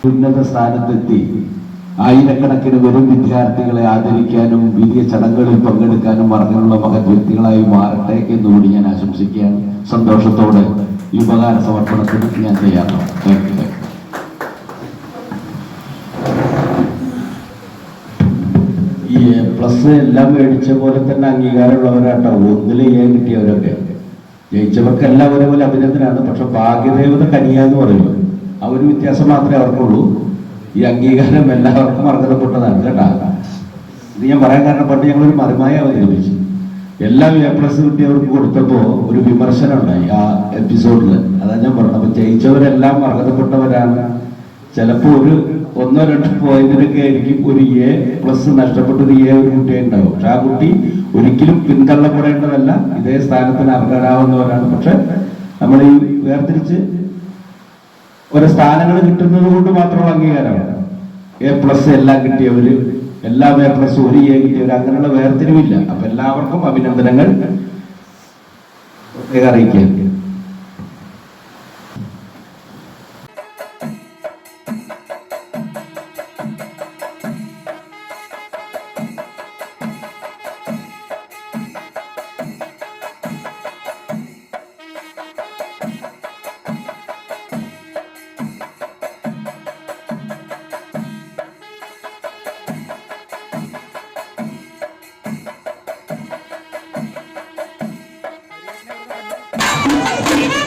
ഉന്നത സ്ഥാനത്തെത്തി ആയിരക്കണക്കിന് വരും വിദ്യാർത്ഥികളെ ആദരിക്കാനും വലിയ ചടങ്ങുകളിൽ പങ്കെടുക്കാനും അങ്ങനെയുള്ള മഹത് വ്യക്തികളായി മാറട്ടെ എന്നുകൂടി ഞാൻ ആശംസിക്കുകയാണ്. സന്തോഷത്തോടെ ഈ ഉപകാര സമർപ്പണത്തിന് ഞാൻ തയ്യാറാണ്. ഈ പ്ലസ് എല്ലാം മേടിച്ച പോലെ തന്നെ അംഗീകാരമുള്ളവരാട്ടോ ഒന്നില് കിട്ടിയവരൊക്കെ. ജയിച്ചവർക്കെല്ലാം ഒരേപോലെ അഭിനന്ദനാണ്. പക്ഷെ ഭാഗ്യദേവത കനിയ എന്ന് പറയുന്നു, ആ ഒരു വ്യത്യാസം മാത്രമേ അവർക്കുള്ളൂ. ഈ അംഗീകാരം എല്ലാവർക്കും അർഹതപ്പെട്ടതാണ് കേട്ടാ. ഇത് ഞാൻ പറയാൻ കാരണം, പണ്ട് ഞങ്ങളൊരു മറിമായ അവതരിപ്പിച്ചു. എല്ലാ A+ കിട്ടിയവർക്ക് കൊടുത്തപ്പോൾ ഒരു വിമർശനം ഉണ്ടായി ആ എപ്പിസോഡിൽ. അതാ ഞാൻ പറഞ്ഞത്. അപ്പൊ ജയിച്ചവരെല്ലാം അർഹതപ്പെട്ടവരാണ്. ചിലപ്പോൾ ഒരു 1-2 പോയിന്റിനൊക്കെ ആയിരിക്കും ഒരു A+ നഷ്ടപ്പെട്ടൊരു ഒരു കുട്ടിയെ ഉണ്ടാവും. പക്ഷെ ആ കുട്ടി ഒരിക്കലും പിന്തള്ളപ്പെടേണ്ടതല്ല, ഇതേ സ്ഥാനത്തിന് അർഹരാവുന്നവരാണ്. പക്ഷെ നമ്മൾ ഈ വേർതിരിച്ച് ഓരോ സ്ഥാനങ്ങൾ കിട്ടുന്നത് കൊണ്ട് മാത്രമുള്ള അംഗീകാരമാണ്. A+ എല്ലാം കിട്ടിയവര്, എല്ലാം A+, ഒരു കിട്ടിയവർ, അങ്ങനെയുള്ള വേർതിരിവില്ല. അപ്പൊ എല്ലാവർക്കും അഭിനന്ദനങ്ങൾ അറിയിക്കുക. Thank you.